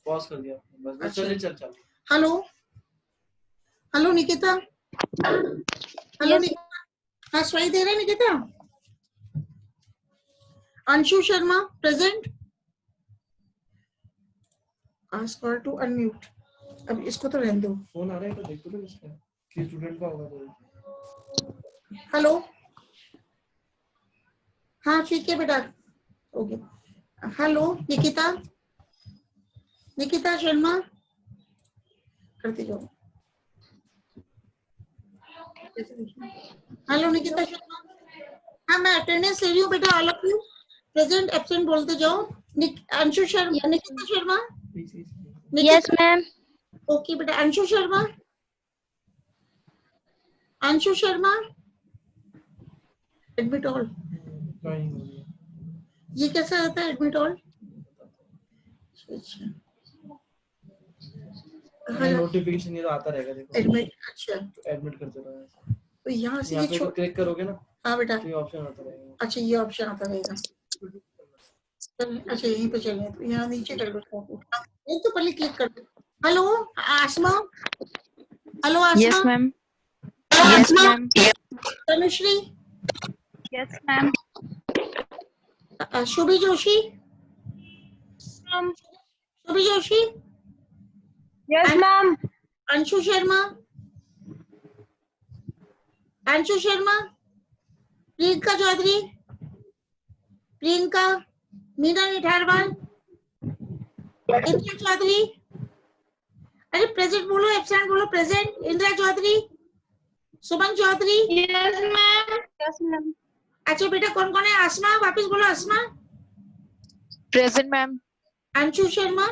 Pause कर दिया बस बस अच्छा। चल चल। Hello hello Nikita, hello Nikita, हाँ सुनाई दे रहा है Nikita? Anshu Sharma present, ask her to unmute. अब इसको तो रहने दो। फोन आ रहा है तो देखो तो इसका कि स्टूडेंट का होगा तो। हेलो, हाँ ठीक है बेटा, ओके। हेलो निकिता, निकिता शर्मा करते जाओ। हेलो निकिता शर्मा, हाँ मैं अटेंडेंस ले रही हूँ बेटा, all of you present absent बोलते जाओ। Anshu Sharma, Nikita Sharma, yes ma'am. Okay बेटा। अंशु शर्मा, अंशु शर्मा एडमिट ऑल, ये कैसा रहता है एडमिट ऑल? अच्छा नोटिफिकेशन ये तो आता रहेगा देखो एडमिट, अच्छा एडमिट करते रहो। तो यहाँ से यहाँ ये पे तो क्लिक करोगे ना, हाँ बेटा, तो ये ऑप्शन आता रहेगा। अच्छा ये ऑप्शन आता रहेगा, अच्छा यहीं पे चलने तो यहाँ नीचे कर दो, नहीं तो पहले क्लिक कर दो। Hello Aasma, hello Aasma, yes ma'am. Yes ma'am. Tanushree, yes ma'am. Shubhi Joshi, Shubhi Joshi, yes ma'am. Anshu Sharma, Anshu Sharma, Priyanka Chaudhary, Priyanka, Meena Nitharwal, Indira Chaudhary, अरे प्रेजेंट बोलो, एब्सेंट बोलो, present. Indira Chaudhary, Suman Chaudhary, yes ma'am. Yes ma'am. अच्छा बेटा कौन कौन है? आसमा, वापस बोलो Aasma, present ma'am. Anshu Sharma,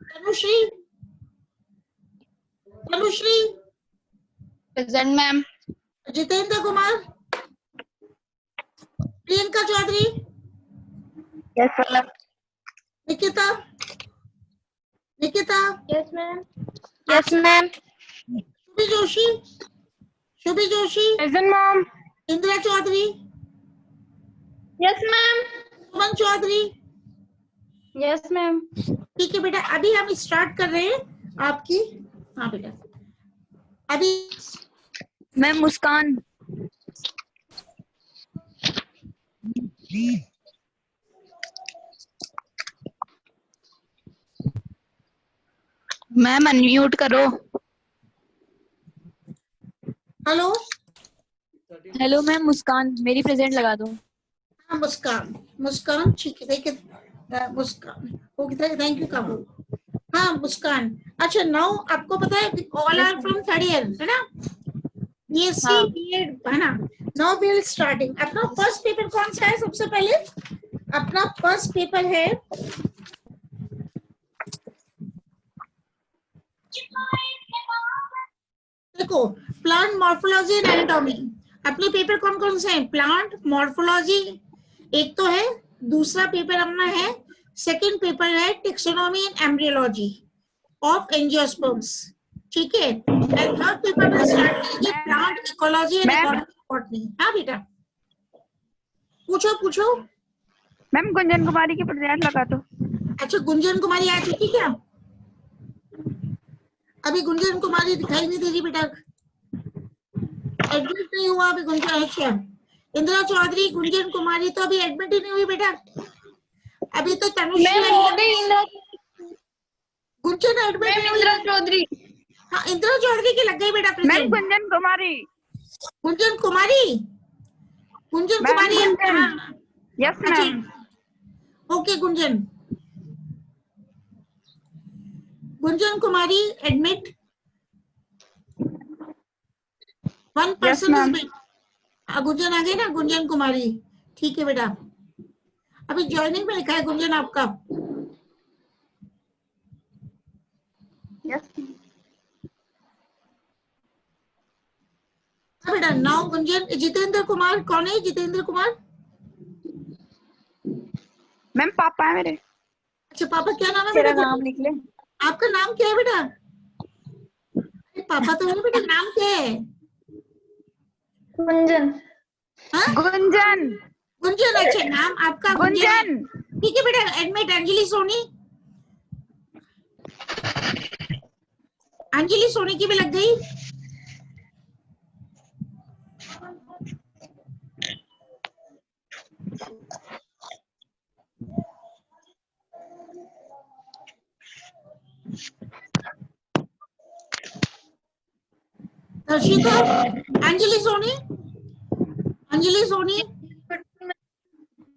Tanushree, Tanushree, present ma'am. Jitendra Kumar, Priyanka Chaudhary, yes ma'am. Nikita, Nikita, yes ma'am. Yes ma'am. Shubhi Joshi, Shubhi Joshi, present ma'am. Indira Chaudhary, yes ma'am. Suman Chaudhary, yes ma'am. ठीक है बेटा। अभी हम स्टार्ट कर रहे हैं आपकी, हाँ बेटा अभी मैम मुस्कान। मैम अनम्यूट करो। हेलो, हेलो मैम मुस्कान, मेरी प्रेजेंट लगा दो। हाँ मुस्कान, मुस्कान ठीक है, ठीक है मुस्कान, ओके थैंक यू काबू। हाँ मुस्कान, अच्छा नाउ आपको पता है all are from third year है ना, बीएससी हाँ। बीएड है ना। Now we will starting. अपना फर्स्ट पेपर कौन सा है? सबसे पहले अपना फर्स्ट पेपर है देखो प्लांट मॉर्फोलॉजी एंड एनाटॉमी। अपने पेपर कौन कौन से हैं? प्लांट मॉर्फोलॉजी एक तो है, दूसरा पेपर अपना है, सेकंड पेपर है taxonomy and embryology of angiosperms, ठीक है। एंड थर्ड पेपर में स्टार्ट करेंगे प्लांट इकोलॉजी एंड बॉटनी। हाँ बेटा पूछो पूछो। मैम गुंजन कुमारी की प्रेजेंट लगा दो। अच्छा गुंजन कुमारी आ चुकी क्या? अभी गुंजन कुमारी दिखाई नहीं दे रही बेटा, एडमिट नहीं हुआ अभी गुंजन। अच्छा इंदिरा चौधरी, गुंजन कुमारी तो अभी एडमिट ही नहीं हुई बेटा, अभी तो तनुश्री आई है। गुंजन एडमिट नहीं हुई। इंदिरा चौधरी। हाँ इंदिरा चौधरी की लग गई बेटा ma'am present. Gunjan Kumari. Gunjan Kumari, Gunjan ma'am Kumari, Gunjan. हाँ यस अच्छा ma'am. Okay Gunjan, Gunjan Kumari admit, one yes person is ma'am. Bit. Gunjan आ गई ना, गुंजन कुमारी ठीक है बेटा। अभी ज्वाइनिंग में लिखा है गुंजन आपका। यस बेटा नाउ गुंजन। जितेंद्र कुमार कौन है? जितेंद्र कुमार, मैम पापा है मेरे। अच्छा पापा क्या नाम है तेरा बेटा? नाम लिख ले। आपका नाम क्या है बेटा? पापा तो है बेटा, नाम क्या है? गुंजन। हाँ गुंजन। गुंजन, अच्छा नाम आपका गुंजन है, गुंजन। ठीक है बेटा, एडमिट अंजलि सोनी, अंजलि सोनी की भी लग गई। दर्शिता, अंजलि सोनी, अंजलि सोनी,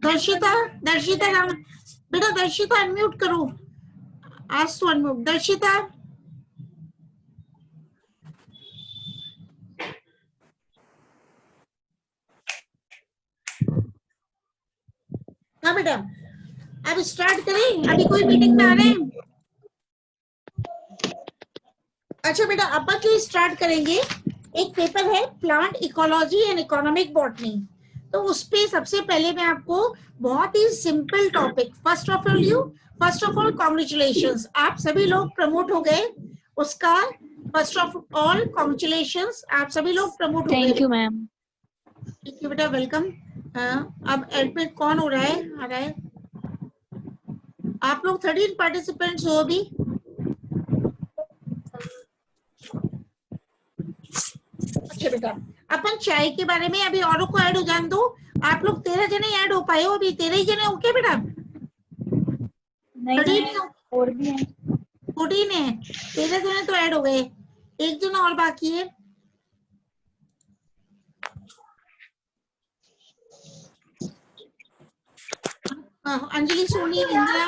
दर्शिता, दर्शिता राम, बेटा दर्शिता अनम्यूट करो, आज तो अनम्यूट। दर्शिता, हाँ बेटा, अब स्टार्ट करें, अभी कोई मीटिंग में आ रहे हैं? अच्छा बेटा, अपन जो स्टार्ट करेंगे, एक पेपर है plant ecology and economic botany. तो उस पे सबसे पहले मैं आपको बहुत ही simple topic, first of all congratulations, आप सभी लोग प्रमोट हो गए, उसका फर्स्ट ऑफ ऑल कॉन्ग्रेचुलेशंस, आप सभी लोग प्रमोट हो गए। Thank you ma'am. ठीक है बेटा, वेलकम। अब एडमिट कौन हो रहा है, आ रहा है? आप लोग 13 पार्टिसिपेंट्स हो अभी। अच्छा बेटा, अपन चाय के बारे में अभी औरों को ऐड हो जान दो। आप लोग 13 जने ऐड हो पाए हो, अभी 13 ही जने हो क्या बेटा? नहीं और भी हैं। 14 है, 13 जने तो ऐड हो गए, एक जना और बाकी है। अंजलि सोनी, इंदिरा,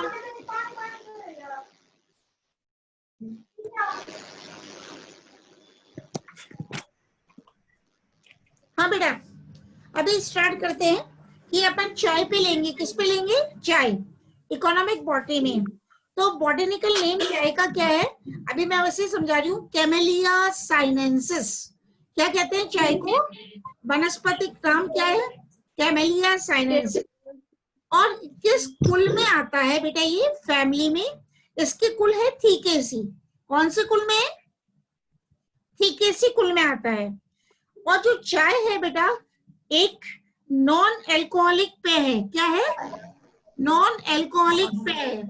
हाँ बेटा, अभी स्टार्ट करते हैं कि अपन चाय पे लेंगे, किस पे लेंगे? चाय, इकोनॉमिक बॉटनी में। तो बॉटनिकल नेम चाय का क्या है, अभी मैं वैसे समझा रही हूँ, कैमेलिया साइनेंसिस। क्या कहते हैं चाय को? वनस्पतिक नाम क्या है? Camellia sinensis. और किस कुल में आता है बेटा ये? फैमिली में। इसके कुल है थीकेसी। कौन से कुल में? थीकेसी कुल में आता है। और जो चाय है बेटा, एक नॉन एल्कोहलिक पेय है। क्या है? नॉन एल्कोहलिक पेय है।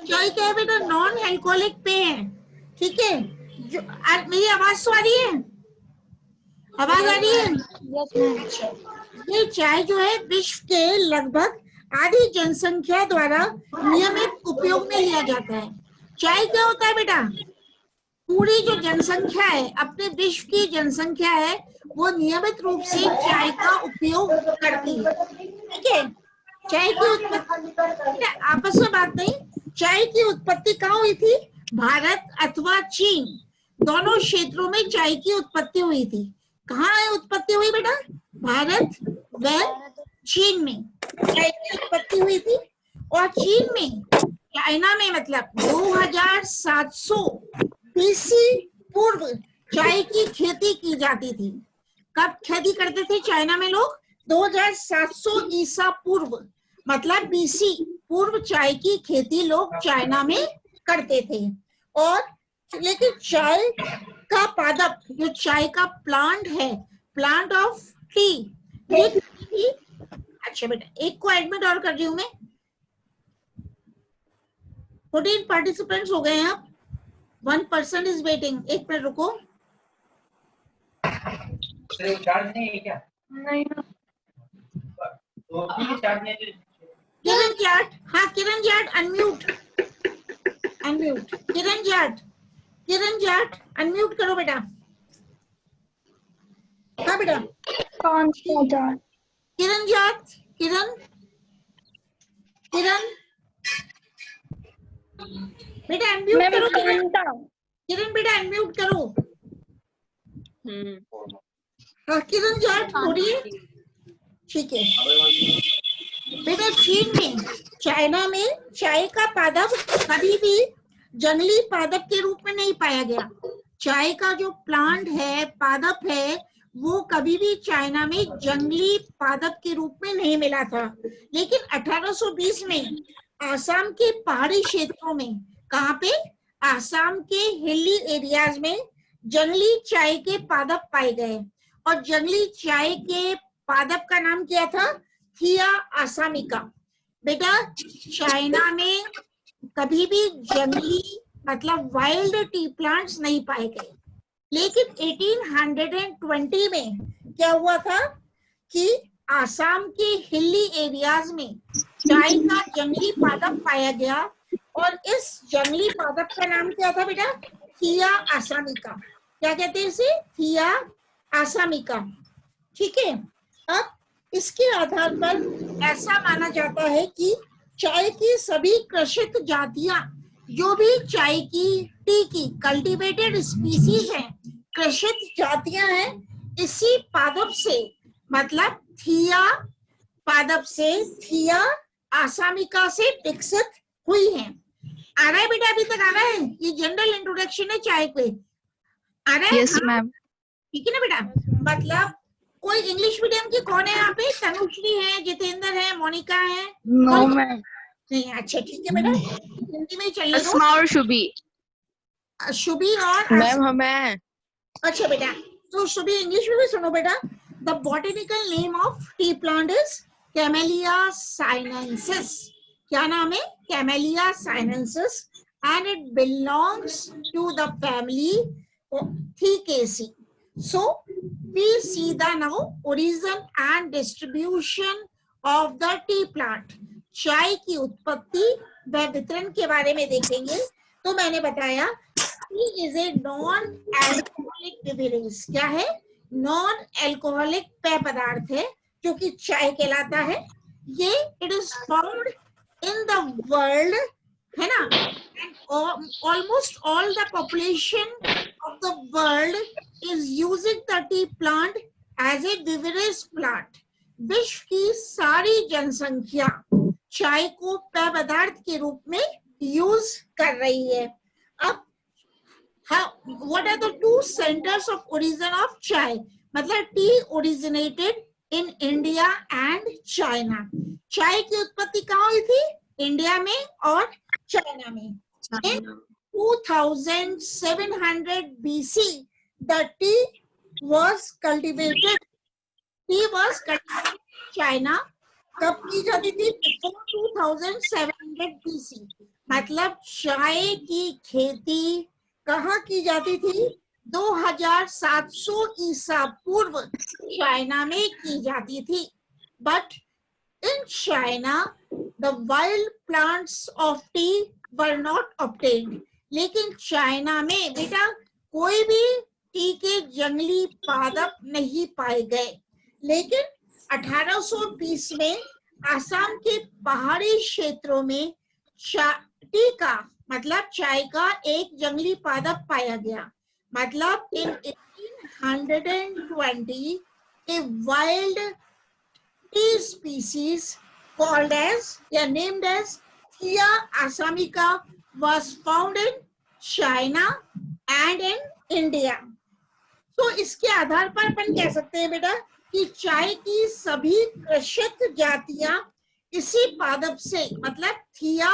चाय क्या है बेटा? नॉन एल्कोहलिक पेय है। ठीक है, जो मेरी आवाज तो आ रही है? आवाज आ रही है? Yes ma'am. ये चाय जो है विश्व के लगभग आधी जनसंख्या द्वारा नियमित उपयोग में लिया जाता है। चाय क्या होता है बेटा? पूरी जो जनसंख्या है, अपने विश्व की जनसंख्या है, वो नियमित रूप से चाय का उपयोग करती है। ठीक है, चाय की उत्पत्ति, आपस में बात नहीं, चाय की उत्पत्ति कहाँ हुई थी? भारत अथवा चीन, दोनों क्षेत्रों में चाय की उत्पत्ति हुई थी। कहाँ उत्पत्ति हुई बेटा? भारत व चीन में चाय की उत्पत्ति हुई थी। और चीन में, चाइना में, मतलब 2700 बीसी पूर्व चाय की खेती की जाती थी। कब खेती करते थे चाइना में लोग? 2700 ईसा पूर्व, मतलब बीसी पूर्व चाय की खेती लोग चाइना में करते थे। और लेकिन चाय का पादप, जो चाय का प्लांट है, प्लांट ऑफ टी, ये अच्छा बेटा, एक को एडमिट और कर रही हूं मैं। 14 पार्टिसिपेंट्स हो गए हैं अब, 1 पर्सन इज वेटिंग। एक मिनट रुको। चार्ज नहीं है क्या? नहीं किरण जाट, हाँ किरण जाट अनम्यूट, अनम्यूट किरण जाट, किरण जाट अनम्यूट करो बेटा। हाँ बेटा, कौन सा जाट? किरण जाट, किरण, किरण बेटा अनम्यूट करो। किरण बेटा अनम्यूट करो। हाँ किरण जाट हो रही है, ठीक है बेटा। चीन में, चाइना में चाय का पादप कभी भी जंगली पादप के रूप में नहीं पाया गया। चाय का जो प्लांट है, पादप है, वो कभी भी चाइना में जंगली पादप के रूप में नहीं मिला था। लेकिन 1820 में आसाम के पहाड़ी क्षेत्रों में, कहाँ पे? आसाम के हिली एरियाज में जंगली चाय के पादप पाए गए और जंगली चाय के पादप का नाम क्या था? थिया असामिका। बेटा चाइना में कभी भी जंगली मतलब वाइल्ड टी प्लांट्स नहीं पाए गए, लेकिन 1820 में क्या हुआ था कि आसाम के हिली एरियाज में चाय का जंगली पादप पाया गया और इस जंगली पादप का नाम क्या था बेटा? थिया असामिका। क्या कहते हैं इसे? थिया असामिका। ठीक है। अब इसके आधार पर ऐसा माना जाता है कि चाय की सभी कृषित जातियां, जो भी चाय की टी की कल्टीवेटेड स्पीसीज हैं, कृषित जातियां हैं, इसी पादप से मतलब थिया पादप से, थिया असामिका से विकसित हुई हैं। आ रहा है बेटा? अभी तक आ रहा है? ये जनरल इंट्रोडक्शन है चाय पे। आ रहा है? Yes ma'am. ठीक है ना बेटा? मतलब कोई इंग्लिश मीडियम की कौन है यहाँ पे? तनुश्री है, जितेंद्र है, मोनिका है? No ma'am. नहीं, अच्छा ठीक है बेटा, हिंदी में ही चलने दो। अस्मा और शुभी। शुभी और मैम हमें। अच्छा बेटा, तो शुभी इंग्लिश में भी सुनो बेटा। The botanical name of tea plant is Camellia sinensis. क्या नाम है? Camellia sinensis and it belongs to the family Theaceae. So we see the now origin and distribution of the tea plant. चाय की उत्पत्ति व वितरण के बारे में देखेंगे। तो मैंने बताया T is a non alcoholic beverage. क्या है? नॉन एल्कोहलिक पेय पदार्थ है जो कि चाय कहलाता है। ये it is found in the world, है ना, and almost all the population of the world is using the tea plant as a beverage plant. विश्व की सारी जनसंख्या चाय को पेय पदार्थ के रूप में यूज कर रही है। अब what are the two centers of origin of chai? मतलब T originated in India and China. चाय की उत्पत्ति कहाँ हुई थी? इंडिया में और चाइना में। In 2700 BC, the tea was cultivated. Tea was cultivated in China. कब की जाती थी? Before 2700 BC. मतलब चाय की खेती कहाँ की जाती थी? 2700 ईसा पूर्व चाइना में की जाती थी। But in China, the wild plants of tea were not obtained. लेकिन चाइना में बेटा कोई भी टी के जंगली पादप नहीं पाए गए। लेकिन 1820 में आसाम के पहाड़ी क्षेत्रों में टी का मतलब चाय का एक जंगली पादप पाया गया। मतलब in 1820 a wild tea species called as named as Thea asamica was found in China and in India. तो इसके आधार पर अपन कह सकते हैं बेटा कि चाय की सभी कृषित जातियां इसी पादप से मतलब थिया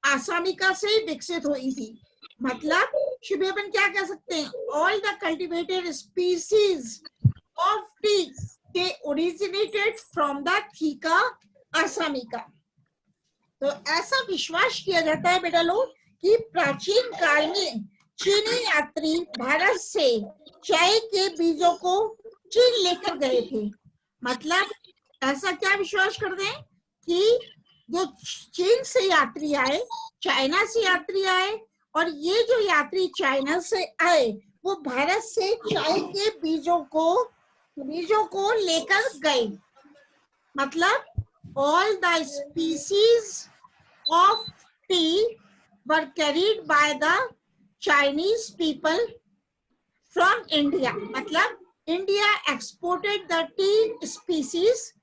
आसामिका से विकसित हुई थी। मतलब शुभ अपन क्या कह सकते हैं? All the cultivated species of T they originated from the Thika asamica. तो ऐसा विश्वास किया जाता है बेटा लोग कि प्राचीन काल में चीनी यात्री भारत से चाय के बीजों को चीन लेकर गए थे। मतलब ऐसा क्या विश्वास करते हैं कि जो चीन से यात्री आए, चाइना से यात्री आए और ये जो यात्री चाइना से आए वो भारत से चाय के बीजों को लेकर गए। मतलब all the species of tea were carried by the Chinese people from India. मतलब India exported the tea species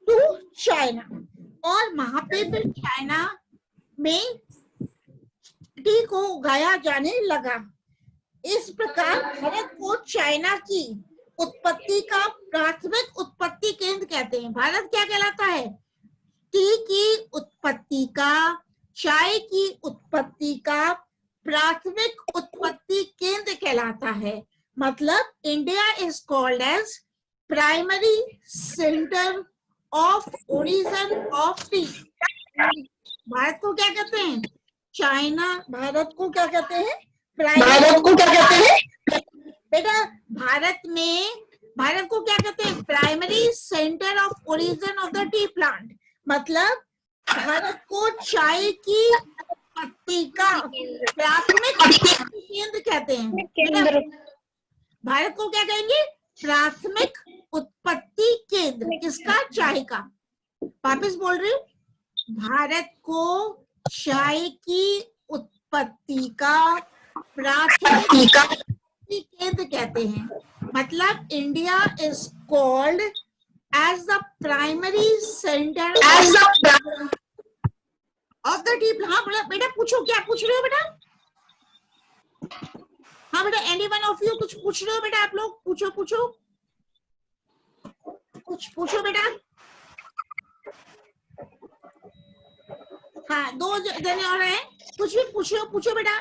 to China और वहां पे फिर चाइना में टी को उगाया जाने लगा। इस प्रकार भारत को चाइना की उत्पत्ति का प्राथमिक उत्पत्ति केंद्र कहते हैं। भारत क्या कहलाता है? टी की उत्पत्ति का, चाय की उत्पत्ति का प्राथमिक उत्पत्ति केंद्र कहलाता है। मतलब India is called as primary centre of origin of tea. भारत को क्या कहते हैं? चाइना। भारत को क्या कहते हैं? भारत को क्या कहते हैं बेटा? भारत को क्या कहते हैं? Primary centre of origin of the tea plant. मतलब भारत को चाय की पत्ती का प्राथमिक केंद्र कहते हैं। भारत को क्या कहेंगे? प्राथमिक उत्पत्ति केंद्र। किसका? चाय का। वापस बोल रही हूँ, भारत को चाय की उत्पत्ति का प्राथमिक केंद्र कहते हैं। मतलब India is called as the primary centre of the tea. हाँ बेटा पूछो, क्या पूछ रहे हो बेटा? हाँ बेटा, एनी वन ऑफ यू कुछ पूछ रहे हो बेटा? आप लोग पूछो कुछ पूछो बेटा। हाँ, 2 जने और हैं, कुछ भी पूछो बेटा।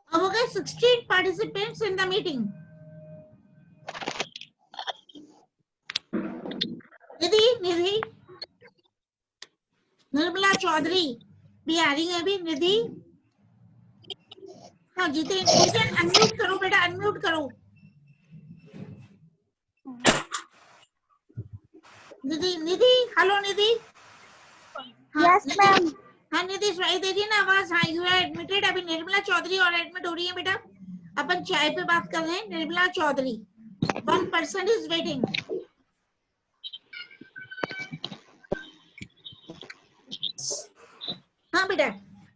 अब हो गए 16 participants in the meeting. निधि निर्मला चौधरी भी आ रही है अभी। निधि, हाँ जितेन अनम्यूट करो बेटा, अनम्यूट करो। Nidhi hello Nidhi. Yes ma'am. हाँ निधि सुनाई दे रही है ना आवाज? हाँ, यू आर एडमिटेड। अभी निर्मला चौधरी और एडमिट हो रही है बेटा। अपन चाय पे बात कर रहे हैं। Nirmala Chaudhary, 1 person is waiting. हाँ बेटा,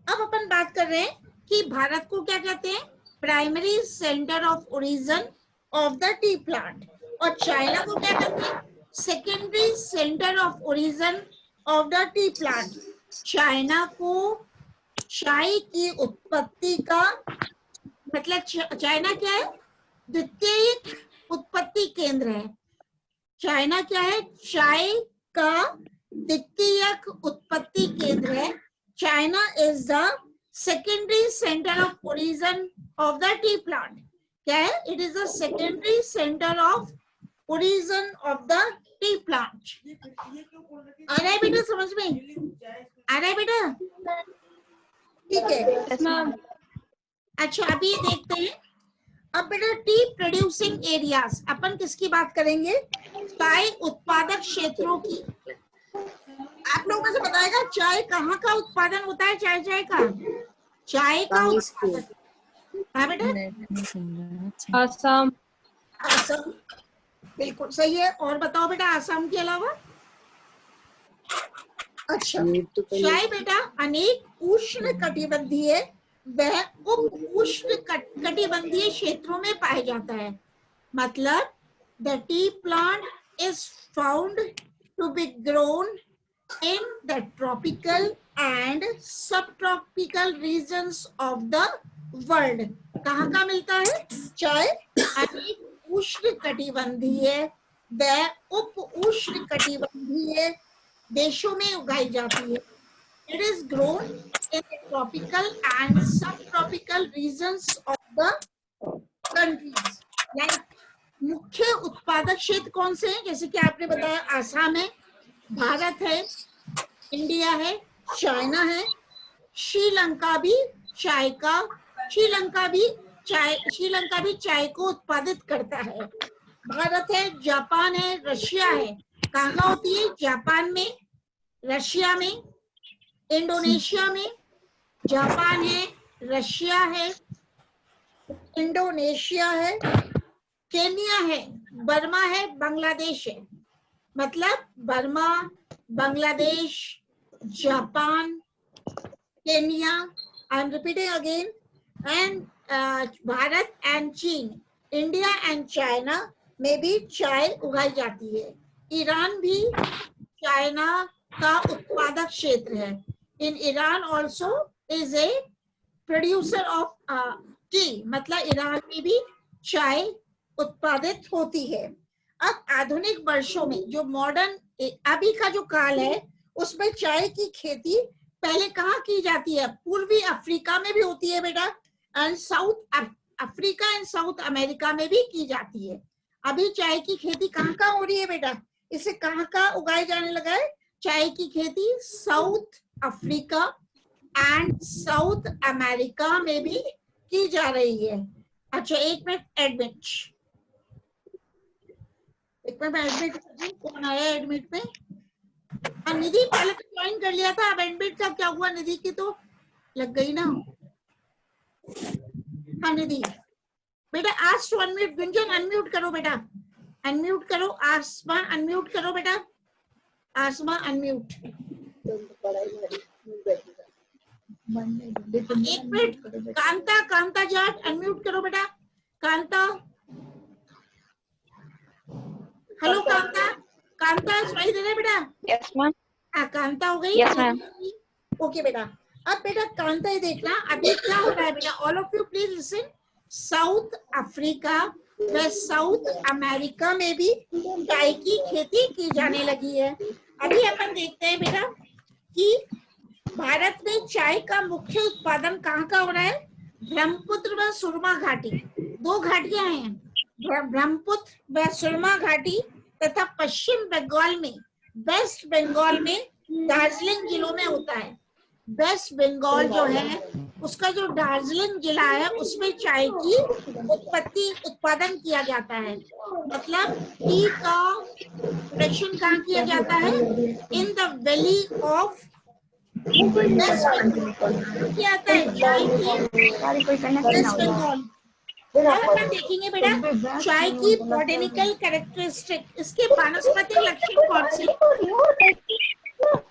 अब अपन बात कर रहे हैं कि भारत को क्या कहते हैं? Primary centre of origin of the tea plant. और चाइना को क्या कहते हैं? Secondary centre of origin of the tea plant. China को चाय की उत्पत्ति का मतलब चाइना क्या है? द्वितीयक उत्पत्ति केंद्र है। चाइना क्या है? चाय का द्वितीयक उत्पत्ति केंद्र है। China is the secondary centre of origin of the tea plant. क्या है? It is the secondary centre of origin of the tea plant. आ रहा है बेटा समझ में? आ रहा है बेटा? ठीक है। अच्छा, अभी देखते हैं। अब बेटा टी प्रोड्यूसिंग एरियाज, अपन किसकी बात करेंगे? चाय उत्पादक क्षेत्रों की। आप लोगों को से बताएगा चाय कहाँ का उत्पादन होता है? चाय का उत्पादन। हाँ बेटा, असम। असम बिल्कुल सही है। और बताओ बेटा असम के अलावा? अच्छा, चाय बेटा अनेक उष्ण कटिबंधीय वह उप उष्ण कटिबंधीय क्षेत्रों में पाया जाता है। मतलब the tea plant is found to be grown in the tropical and subtropical regions of the world। कहाँ का मिलता है चाय? अनेक उष्ण कटिबंधीय व उप उष्ण कटिबंधीय देशों में उगाई जाती है। It is grown in the tropical and subtropical regions of the countries। Like मुख्य उत्पादक क्षेत्र कौन से हैं? जैसे कि आपने बताया आसाम है, भारत है, इंडिया है, चाइना है, श्रीलंका भी चाय को उत्पादित करता है। भारत है, जापान है, रशिया है। कहाँ होती है? जापान में, रशिया में, इंडोनेशिया में। जापान है, रशिया है, इंडोनेशिया है, केन्या है, बर्मा है, बांग्लादेश है। मतलब Burma, Bangladesh, Japan, Kenya, I am repeating again, and Bharat and चीन, इंडिया एंड चाइना में भी चाय उगाई जाती है। ईरान भी चाइना का उत्पादक क्षेत्र है। In Iran also is a producer of T, मतलब ईरान में भी चाय उत्पादित होती है। अब आधुनिक वर्षों में जो मॉडर्न अभी का जो काल है उसमें चाय की खेती पहले कहाँ की जाती है? पूर्वी अफ्रीका में भी होती है बेटा, and south Africa and south America में भी की जाती है। अभी चाय की खेती कहाँ कहाँ हो रही है बेटा? इसे कहाँ कहाँ उगाए जाने लगा है? चाय की खेती south Africa and south America में भी की जा रही है। अच्छा एक मिनट, एडमिट, एक मिनट एडमिट, कौन आया एडमिट में? निधि पहले तो ज्वाइन कर लिया था, अब एडमिट का क्या हुआ? निधि की तो लग गई ना। हाँ निधि बेटा, आज टू अनम्यूट। गुंजन अनम्यूट करो बेटा, अनम्यूट करो। आसमा अनम्यूट करो बेटा, आसमा अनम्यूट। एक मिनट, कांता, कांता जाट अनम्यूट करो बेटा, कांता। हेलो कांता, कांता सुनाई दे रहा है बेटा? Yes ma'am. हाँ कांता हो गई। Yes ma'am. ओके बेटा, अब बेटा कांता ये देखना अभी क्या हो रहा है बेटा। All of you please listen. South Africa व साउथ अमेरिका में भी चाय की खेती की जाने लगी है। अभी अपन देखते हैं बेटा कि भारत में चाय का मुख्य उत्पादन कहाँ का हो रहा है? ब्रह्मपुत्र व सुरमा घाटी, दो घाटियां हैं, ब्रह्मपुत्र व सुरमा घाटी तथा पश्चिम बंगाल में, वेस्ट बंगाल में दार्जिलिंग जिलों में होता है। वेस्ट बंगाल जो है उसका जो दार्जिलिंग जिला है उसमें चाय की उत्पादन किया जाता है। मतलब टी का प्रोडक्शन कहाँ किया जाता है? In the valley of West Bengal किया जाता है चाय की वेस्ट बंगाल। अब अपन देखेंगे बेटा चाय की बॉटेनिकल कैरेक्टरिस्टिक, इसके वानस्पतिक लक्षण कौन से?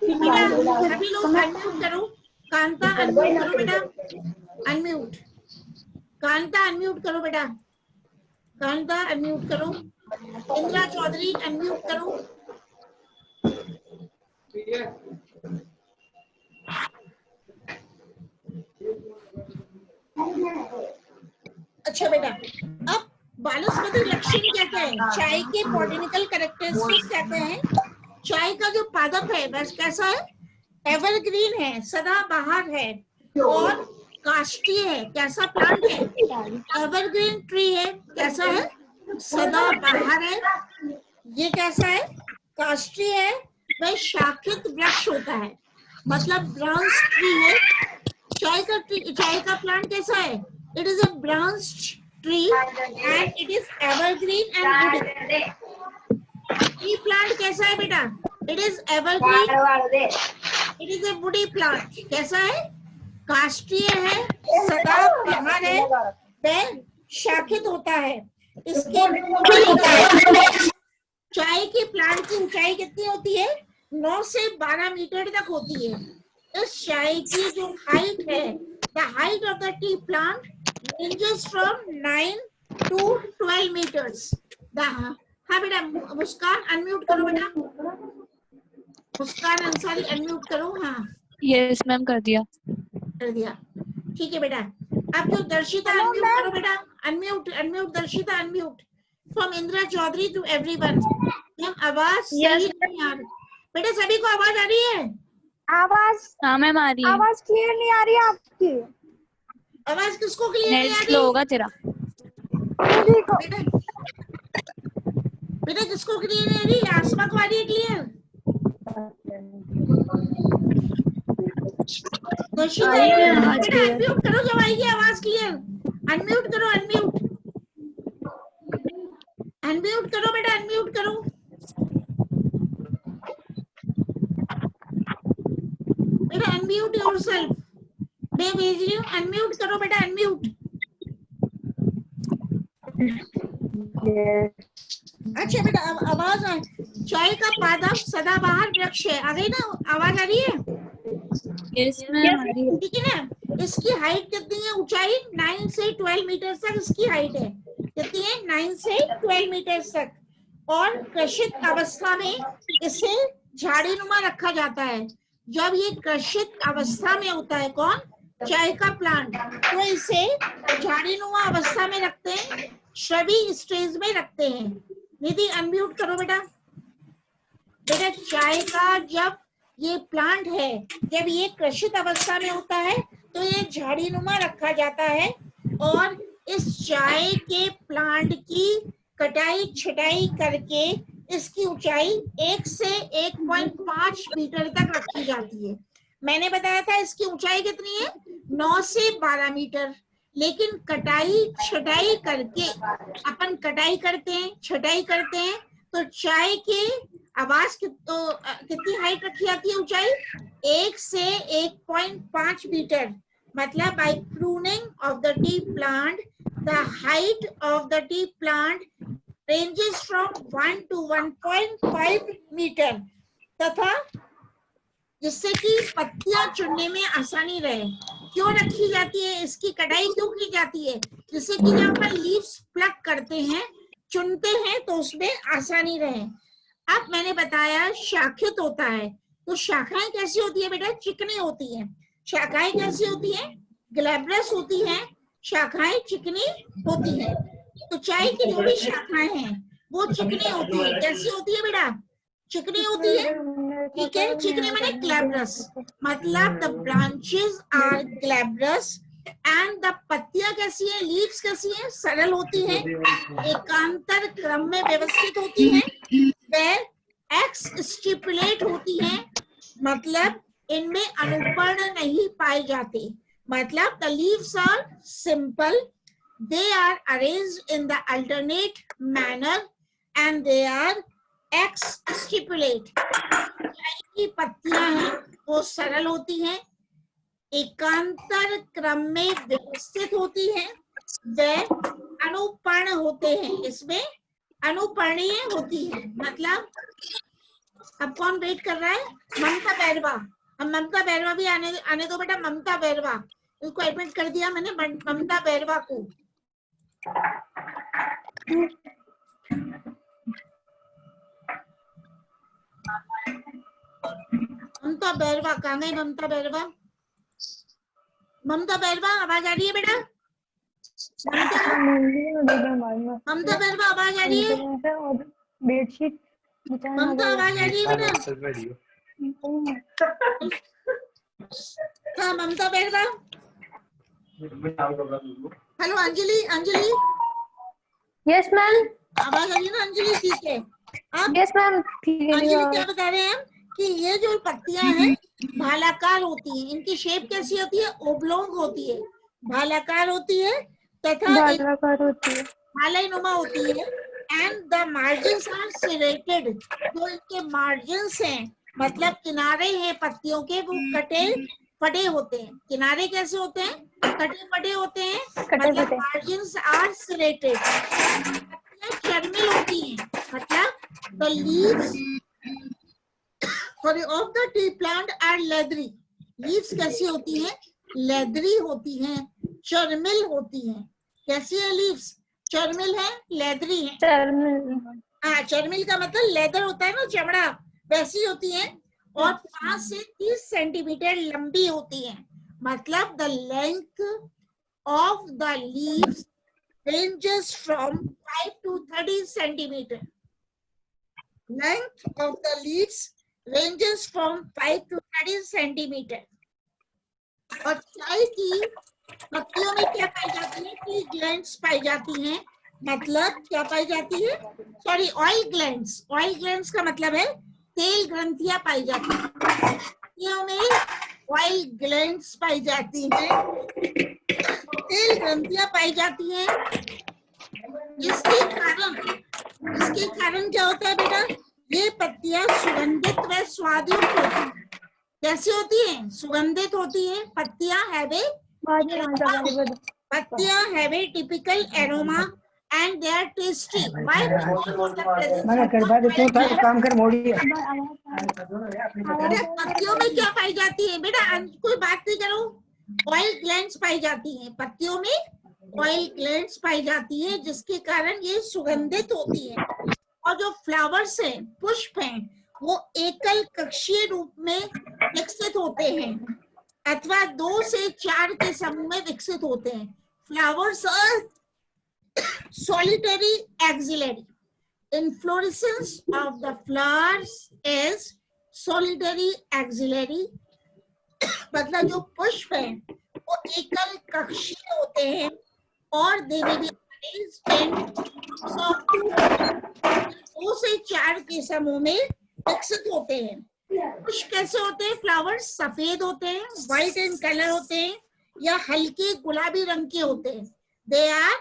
बेटा सभी लोग अनम्यूट करो। कांता अनम्यूट करो बेटा, अनम्यूट। कांता अनम्यूट करो बेटा, कांता अनम्यूट करो। इंदिरा चौधरी अनम्यूट करो। अच्छा बेटा, अब वानस्पतिक लक्षण क्या क्या है? चाय के बॉटेनिकल कैरेक्टरिस्टिक्स क्या क्या है? चाय का जो पादप है बस कैसा है? एवरग्रीन है, सदाबहार है और काष्ठीय है। कैसा प्लांट है? एवरग्रीन ट्री है। कैसा है? सदाबहार है। ये कैसा है? काष्ठीय है। वह शाखित वृक्ष होता है, मतलब ब्रांच ट्री है। चाय का प्लांट कैसा है? It is a branch tree and it is evergreen and woody. Tree plant कैसा है बेटा? It is evergreen, it is a woody plant. कैसा है? काष्ठीय है, सदाबहार है, वह शाखित होता है। इसके चाय के प्लांट की ऊंचाई कितनी होती है? 9 से 12 मीटर तक होती है। इस चाय की जो हाइट है, the height of the tea plant ranges from 9 to 12 meters। हाँ बेटा, मुस्कान अनम्यूट करो बेटा, मुस्कान अंसारी अनम्यूट करो। हाँ यस मैम, कर दिया। कर दिया, ठीक है बेटा। अब जो दर्शिता अनम्यूट करो बेटा, unmute, unmute Darshita, unmute. From Indira Chaudhary to everyone. Ma'am आवाज सही नहीं आ रही बेटा, सभी को आवाज आ रही है? आवाज, हाँ मैम आ रही है। आवाज क्लियर नहीं आ रही है आपकी। आवाज किसको क्लियर नहीं नेट आ रही? स्लो होगा तेरा। बेटा बेटा किसको क्लियर नहीं आ रही? आसमा को आ रही है क्लियर? बेटा अनम्यूट करो जब आएगी आवाज क्लियर। अनम्यूट करो, अनम्यूट, अनम्यूट करो बेटा, अनम्यूट करो। बेटा अनम्यूट योरसेल्फ। मैं भेज रही हूँ, अनम्यूट करो बेटा, अनम्यूट। अच्छा बेटा अब आवाज आ, चाय का पादप सदाबहार वृक्ष है। आ गई ना आवाज? आ रही है? यस मैम आ रही है। ठीक है ना? इसकी हाइट कितनी है? ऊंचाई 9 से 12 मीटर तक इसकी हाइट है। कितनी है? 9 से 12 मीटर तक। और कृषित अवस्था में इसे झाड़ीनुमा रखा जाता है। जब ये कृषित अवस्था में होता है, कौन? चाय का प्लांट, तो इसे झाड़ीनुमा अवस्था में रखते हैं, श्रवी स्टेज में रखते हैं। निधि अनम्यूट करो बेटा। बेटा चाय का जब ये प्लांट है, जब ये कृषित अवस्था में होता है तो ये झाड़ीनुमा रखा जाता है और इस चाय के प्लांट की कटाई छटाई करके इसकी ऊंचाई 1 से 1.5 मीटर तक रखी जाती है। मैंने बताया था इसकी ऊंचाई कितनी है, 9 से 12 मीटर। लेकिन कटाई छटाई करके अपन कटाई करते हैं, छटाई करते हैं, तो चाय के आवाज कितनी हाइट रखी जाती है, ऊंचाई 1 से 1.5 मीटर। मतलब by pruning of the tea plant the height of the tea plant ranges from 1 to 1.5 metre, तथा जिससे कि पत्तियां चुनने में आसानी रहे। क्यों रखी जाती है, इसकी कटाई क्यों की जाती है, जिससे कि जब अपन लीव्स प्लक करते हैं, चुनते हैं, तो उसमें आसानी रहे। अब मैंने बताया शाखित होता है, तो शाखाएं कैसी होती है बेटा, चिकनी होती है। शाखाएं कैसी होती है, ग्लैब्रस होती है, शाखाएं चिकनी होती है। तो चाय की जो भी शाखाएं हैं वो चिकनी होती है। कैसी होती है बेटा, चिकनी होती है, ठीक है। चिकनी माने ग्लैब्रस, मतलब the branches are glabrous and the पत्तियां कैसी है, लीव्स कैसी है, सरल होती है, एकांतर क्रम में व्यवस्थित होती है, वे एक्स स्टिपुलेट होती है, मतलब इनमें अनुपर्ण नहीं पाए जाते। मतलब the leaves are simple, they are arranged in the alternate manner and they are X stipulate। की पत्तियां हैं वो सरल होती हैं, एकांतर क्रम में व्यवस्थित होती हैं, वे अनुपर्ण होते हैं, इसमें अनुपर्णीय होती है। मतलब अब कौन वेट कर रहा है, ममता बैरवा। हम ममता बैरवा भी आने दो बेटा। ममता बैरवा, उसको एडमिट कर दिया मैंने, ममता बैरवा को। ममता बैरवा कहाँ गई, ममता बैरवा? ममता बैरवा आवाज आ रही है बेटा? ममता बैरवा आवाज आ रही है? बेडशीट ममता आवाज आ रही है बेटा? हाँ Mamta Bairwa. Hello Anjali, Anjali yes ma'am, आवाज आ रही है ना अंजलि? ठीक है। अब यस मैम, अंजलि क्या बता रहे हैं कि ये जो पत्तियां हैं भालाकार होती हैं, इनकी शेप कैसी होती है, ओब्लोंग होती है, भालाकार होती है, तथा भालाकार होती है, भालानुमा होती है। And the margins are serrated, जो इनके मार्जिन्स हैं, मतलब किनारे हैं पत्तियों के, वो कटे फटे होते हैं। किनारे कैसे होते हैं, कटे फटे होते हैं, मतलब मार्जिन्स आर सेरेटेड। चर्मिल होती हैं, मतलब the leaves of the tea plant are leathery. Leaves कैसी होती हैं, लेदरी होती हैं, चर्मिल होती हैं। कैसी है लीव्स, चर्मिल है, लेदरी है। हाँ, चर्मिल का मतलब लेदर होता है ना, चमड़ा, वैसी होती है। और 5 से 30 सेंटीमीटर लंबी होती है। मतलब the length of the leaves ranges from 5 to 30 centimeter. Length of the leaves ranges from 5 to 30 centimeter. और चाय की पत्तियों में क्या पाई जाती है, टी ग्लैंड्स पाई जाती हैं। मतलब क्या पाई जाती है, sorry oil glands. Oil glands का मतलब है तेल ग्रंथियां पाई जाती हैं। पत्तियों में ऑयल ग्लैंड्स पाई जाती हैं, तेल ग्रंथियां पाई जाती हैं, जिसके कारण क्या होता है बेटा, ये पत्तियां सुगंधित व स्वादयुक्त होती हैं। कैसी होती हैं, सुगंधित होती हैं। पत्तियां have a typical aroma and they are tasty. Why? मैंने कर बाद क्यों था काम कर मोड़ी है। पत्तियों में क्या पाई जाती है बेटा, कोई बात नहीं करो। ऑयल ग्लैंड्स पाई जाती हैं, पत्तियों में ऑयल ग्लैंड्स पाई जाती है, जिसके कारण ये सुगंधित होती है। और जो फ्लावर्स हैं, पुष्प हैं, वो एकल कक्षीय रूप में विकसित होते हैं। अथवा 2 से 4 के समूह में विकसित होते हैं। Flowers are solitary axillary. Inflorescence of the flowers is solitary axillary. मतलब जो पुष्प हैं वो एकल कक्षीय होते हैं और they may be arranged in groups of 2 से 4 के समूह में विकसित होते हैं। पुष्प कैसे होते हैं? फ्लावर्स सफेद होते हैं, व्हाइट इन कलर होते हैं या हल्के गुलाबी रंग के होते हैं। They are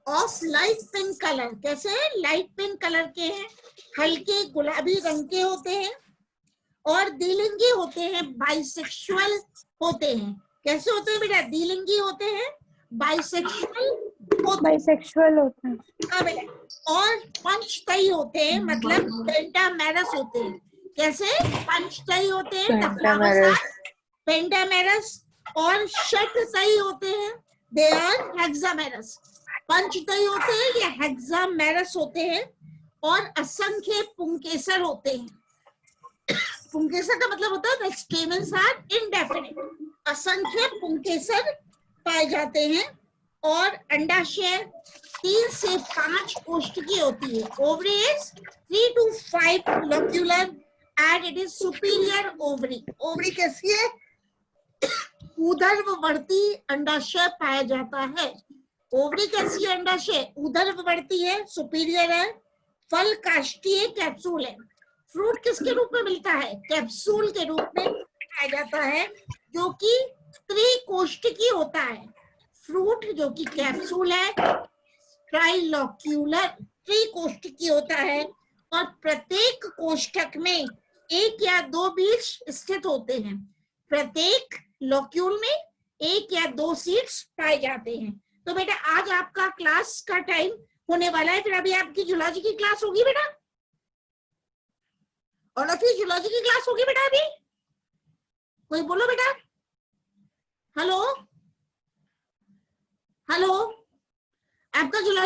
of light pink colour. कैसे? लाइट पिंक कलर के हैं, हल्के गुलाबी रंग के होते हैं और द्विलिंगी होते हैं, बाइसेक्सुअल होते हैं। कैसे होते हैं बेटा? द्विलिंगी होते हैं, बाइसेक्सुअल होते हैं और पंचतई होते हैं, मतलब पेंटामेरस होते हैं। कैसे? पंचतई होते हैं पेंटामेरस और षटतई होते हैं, दे आर हेक्सामेरस। पंचतई होते हैं या हेक्सामेरस होते हैं और असंख्य पुंकेसर होते हैं। पुंकेसर का मतलब होता है स्टेमन्स आर इनडेफिनिट। असंख्य पुंकेसर पाए जाते हैं और अंडाशय 3 से 5 कोष्ठकीय होती है। Ovary is 3 to 5 locular and it is superior ovary. Ovary कैसी है? ऊर्ध्ववर्ती अंडाशय पाया जाता है। ओवरी कैसी है? अंडाशय ऊर्ध्ववर्ती है, सुपीरियर है। फल काष्ठीय कैप्सूल है। फ्रूट किसके रूप में मिलता है? कैप्सूल के रूप में पाया जाता है जो कि त्रिकोष्ठकीय होता है। फ्रूट जो कि कैप्सूल है ट्राइलोक्यूलर, त्रिकोष्ठकीय होता है और प्रत्येक कोष्ठक में 1 या 2 बीज स्थित होते हैं। प्रत्येक लोक्यूल में 1 या 2 सीड्स पाए जाते हैं। तो बेटा आज आपका क्लास का टाइम होने वाला है, फिर अभी आपकी जूलॉजी की क्लास होगी बेटा, और फिर जूलॉजी की क्लास होगी बेटा। अभी कोई बोलो बेटा। हेलो हेलो, आपका जूलॉजी